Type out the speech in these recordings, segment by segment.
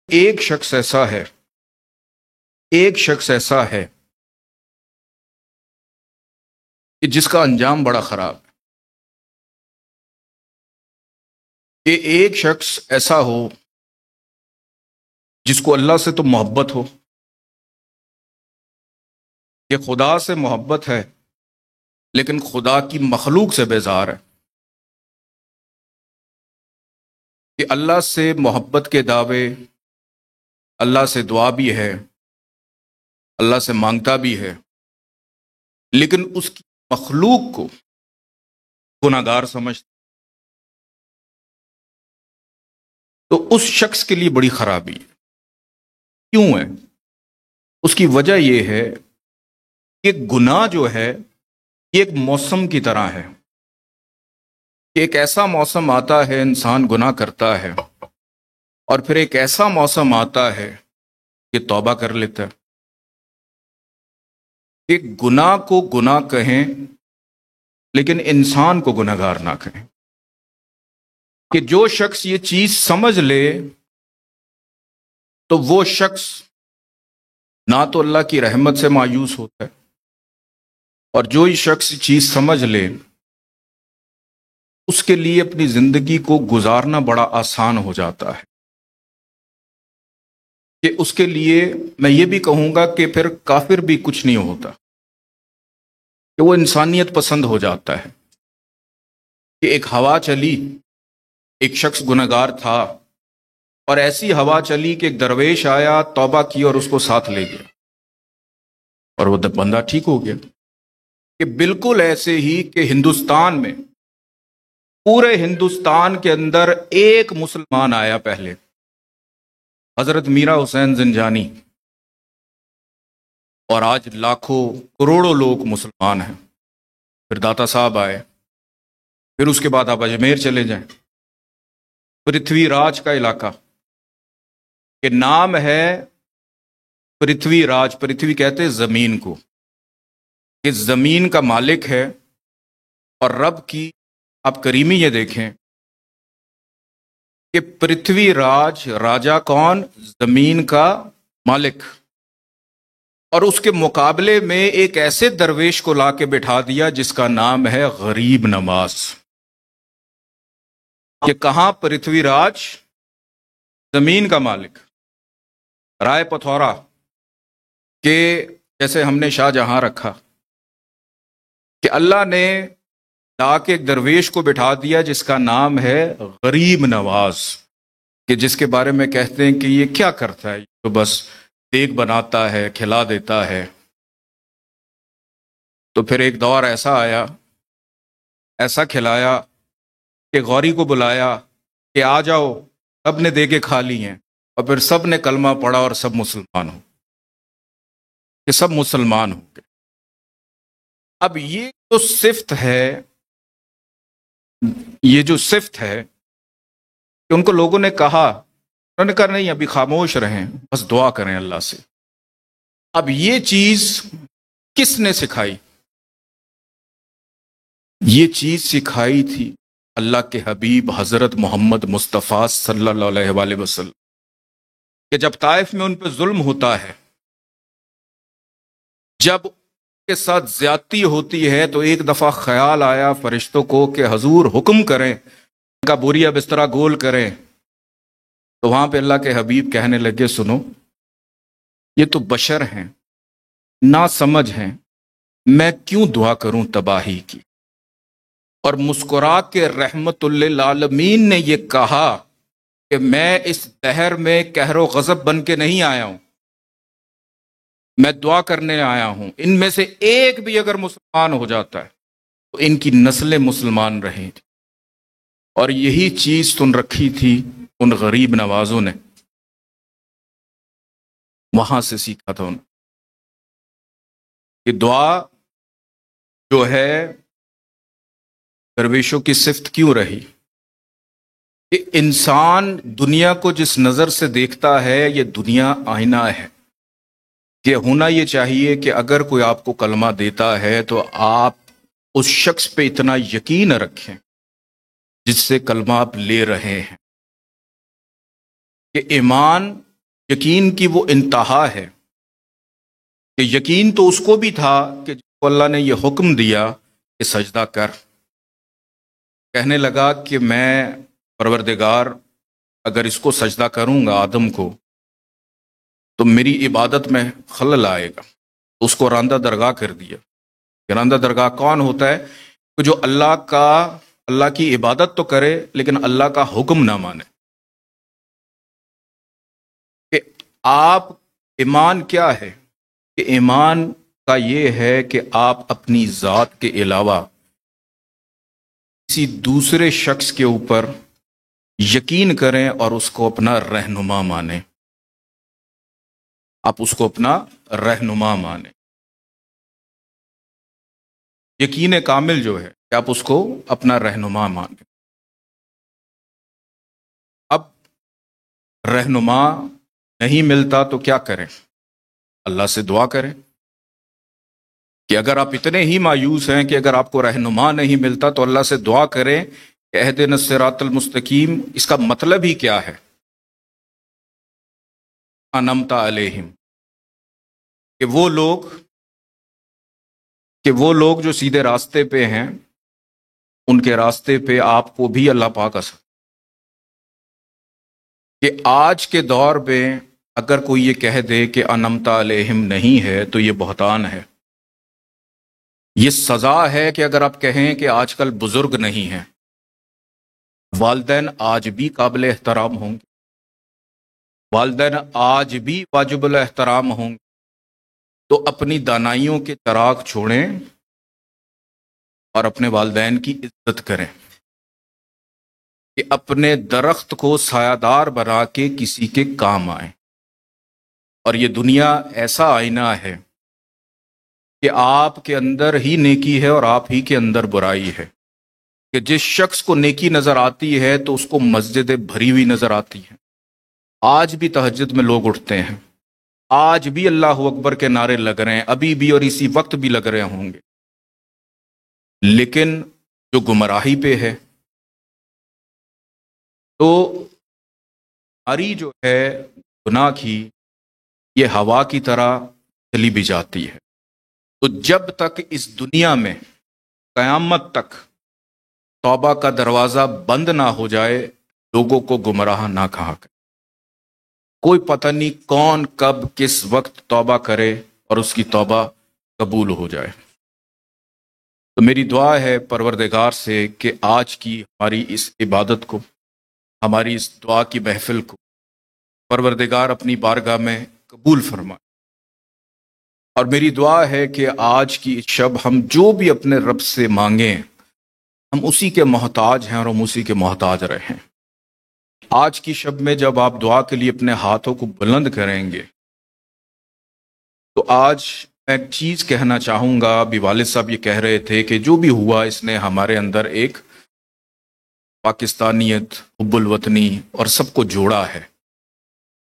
ایک شخص ایسا ہے کہ جس کا انجام بڑا خراب ہے، کہ ایک شخص ایسا ہو جس کو اللہ سے تو محبت ہو، کہ خدا سے محبت ہے لیکن خدا کی مخلوق سے بیزار ہے، کہ اللہ سے محبت کے دعوے، اللہ سے دعا بھی ہے، اللہ سے مانگتا بھی ہے، لیکن اس کی مخلوق کو گناہ گار سمجھتا، تو اس شخص کے لیے بڑی خرابی ہے۔ کیوں ہے؟ اس کی وجہ یہ ہے کہ گناہ جو ہے یہ ایک موسم کی طرح ہے، کہ ایک ایسا موسم آتا ہے انسان گناہ کرتا ہے، اور پھر ایک ایسا موسم آتا ہے کہ توبہ کر لیتا ہے۔ کہ گناہ کو گناہ کہیں لیکن انسان کو گناہ گار نہ کہیں، کہ جو شخص یہ چیز سمجھ لے تو وہ شخص نہ تو اللہ کی رحمت سے مایوس ہوتا ہے، اور جو ہی شخص یہ چیز سمجھ لے اس کے لیے اپنی زندگی کو گزارنا بڑا آسان ہو جاتا ہے، کہ اس کے لیے میں یہ بھی کہوں گا کہ پھر کافر بھی کچھ نہیں ہوتا، کہ وہ انسانیت پسند ہو جاتا ہے۔ کہ ایک ہوا چلی، ایک شخص گنہگار تھا، اور ایسی ہوا چلی کہ ایک درویش آیا، توبہ کی اور اس کو ساتھ لے گیا، اور وہ بندہ ٹھیک ہو گیا۔ کہ بالکل ایسے ہی کہ ہندوستان میں، پورے ہندوستان کے اندر ایک مسلمان آیا پہلے، حضرت میرا حسین زنجانی، اور آج لاکھوں کروڑوں لوگ مسلمان ہیں۔ پھر داتا صاحب آئے، پھر اس کے بعد آپ اجمیر چلے جائیں، پرتھوی راج کا علاقہ، کہ نام ہے پرتھوی راج، پرتھوی کہتے زمین کو، کہ زمین کا مالک ہے، اور رب کی آپ کریمی یہ دیکھیں کہ پرتھوی راج، راجا کون؟ زمین کا مالک، اور اس کے مقابلے میں ایک ایسے درویش کو لا کے بٹھا دیا جس کا نام ہے غریب نواز۔ کہ کہاں پرتھوی راج، زمین کا مالک، رائے پتھورا، کہ جیسے ہم نے شاہ جہاں رکھا، کہ اللہ نے لا کے ایک درویش کو بٹھا دیا جس کا نام ہے غریب نواز، کہ جس کے بارے میں کہتے ہیں کہ یہ کیا کرتا ہے، تو بس دیگ بناتا ہے، کھلا دیتا ہے۔ تو پھر ایک دور ایسا آیا، ایسا کھلایا کہ غوری کو بلایا کہ آ جاؤ، سب نے دیگیں کھا لی ہیں، اور پھر سب نے کلمہ پڑھا اور سب مسلمان ہو، کہ سب مسلمان ہو گئے۔ اب یہ جو صفت ہے، کہ ان کو لوگوں نے کہا، انہوں نے کہا نہیں ابھی خاموش رہیں، بس دعا کریں اللہ سے۔ اب یہ چیز کس نے سکھائی؟ یہ چیز سکھائی تھی اللہ کے حبیب حضرت محمد مصطفیٰ صلی اللہ علیہ وآلہ وسلم، کہ جب طائف میں ان پہ ظلم ہوتا ہے، جب ان کے ساتھ زیادتی ہوتی ہے، تو ایک دفعہ خیال آیا فرشتوں کو کہ حضور حکم کریں، ان کا بوریا بسترا گول کریں۔ تو وہاں پہ اللہ کے حبیب کہنے لگے سنو، یہ تو بشر ہیں، نا سمجھ ہیں، میں کیوں دعا کروں تباہی کی؟ اور مسکرا کے رحمت للعالمین نے یہ کہا کہ میں اس دہر میں قہر و غضب بن کے نہیں آیا ہوں، میں دعا کرنے آیا ہوں۔ ان میں سے ایک بھی اگر مسلمان ہو جاتا ہے تو ان کی نسلیں مسلمان رہیں۔ اور یہی چیز سن رکھی تھی ان غریب نوازوں نے، وہاں سے سیکھا تھا انہوں کہ دعا جو ہے درویشوں کی صفت کیوں رہی؟ کہ انسان دنیا کو جس نظر سے دیکھتا ہے، یہ دنیا آئینہ ہے، کہ ہونا یہ چاہیے کہ اگر کوئی آپ کو کلمہ دیتا ہے تو آپ اس شخص پہ اتنا یقین رکھیں جس سے کلمہ آپ لے رہے ہیں، کہ ایمان یقین کی وہ انتہا ہے کہ یقین تو اس کو بھی تھا کہ جس کو اللہ نے یہ حکم دیا کہ سجدہ کر، کہنے لگا کہ میں پروردگار اگر اس کو سجدہ کروں گا آدم کو تو میری عبادت میں خلل آئے گا، اس کو راندہ درگاہ کر دیا۔ راندہ درگاہ کون ہوتا ہے؟ کہ جو اللہ کی عبادت تو کرے لیکن اللہ کا حکم نہ مانے۔ کہ آپ ایمان کیا ہے؟ کہ ایمان کا یہ ہے کہ آپ اپنی ذات کے علاوہ کسی دوسرے شخص کے اوپر یقین کریں اور اس کو اپنا رہنما مانیں۔ آپ اس کو اپنا رہنما مانیں۔ یقین کامل جو ہے کہ آپ اس کو اپنا رہنما مانیں۔ اب رہنما نہیں ملتا تو کیا کریں؟ اللہ سے دعا کریں کہ اگر آپ اتنے ہی مایوس ہیں کہ اگر آپ کو رہنما نہیں ملتا تو اللہ سے دعا کریں کہ اہدنا الصراط المستقیم۔ اس کا مطلب ہی کیا ہے؟ انعمت علیہم، کہ وہ لوگ جو سیدھے راستے پہ ہیں ان کے راستے پہ آپ کو بھی اللہ پاک کہ آج کے دور پہ اگر کوئی یہ کہہ دے کہ انعمت علیہم نہیں ہے تو یہ بہتان ہے۔ یہ سزا ہے کہ اگر آپ کہیں کہ آج کل بزرگ نہیں ہیں۔ والدین آج بھی قابل احترام ہوں گے، والدین آج بھی واجب الاحترام ہوں گے، تو اپنی دانائیوں کے چراغ چھوڑیں اور اپنے والدین کی عزت کریں کہ اپنے درخت کو سایہ دار بنا کے کسی کے کام آئیں۔ اور یہ دنیا ایسا آئینہ ہے کہ آپ کے اندر ہی نیکی ہے اور آپ ہی کے اندر برائی ہے، کہ جس شخص کو نیکی نظر آتی ہے تو اس کو مسجدیں بھری ہوئی نظر آتی ہیں۔ آج بھی تہجد میں لوگ اٹھتے ہیں، آج بھی اللہ اکبر کے نعرے لگ رہے ہیں، ابھی بھی اور اسی وقت بھی لگ رہے ہوں گے، لیکن جو گمراہی پہ ہے تو ہماری جو ہے گناہ کی یہ ہوا کی طرح چلی بھی جاتی ہے۔ تو جب تک اس دنیا میں قیامت تک توبہ کا دروازہ بند نہ ہو جائے لوگوں کو گمراہ نہ کہا کرے۔ کوئی پتہ نہیں کون کب کس وقت توبہ کرے اور اس کی توبہ قبول ہو جائے۔ تو میری دعا ہے پروردگار سے کہ آج کی ہماری اس عبادت کو، ہماری اس دعا کی محفل کو پروردگار اپنی بارگاہ میں قبول فرمائے۔ اور میری دعا ہے کہ آج کی شب ہم جو بھی اپنے رب سے مانگیں ہم اسی کے محتاج ہیں اور ہم اسی کے محتاج رہیں۔ آج کی شب میں جب آپ دعا کے لیے اپنے ہاتھوں کو بلند کریں گے تو آج میں ایک چیز کہنا چاہوں گا۔ ابھی والد صاحب یہ کہہ رہے تھے کہ جو بھی ہوا اس نے ہمارے اندر ایک پاکستانیت، حب الوطنی اور سب کو جوڑا ہے۔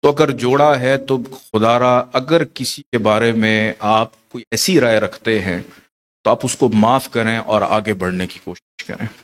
تو اگر جوڑا ہے تو خدا را اگر کسی کے بارے میں آپ کوئی ایسی رائے رکھتے ہیں تو آپ اس کو معاف کریں اور آگے بڑھنے کی کوشش کریں۔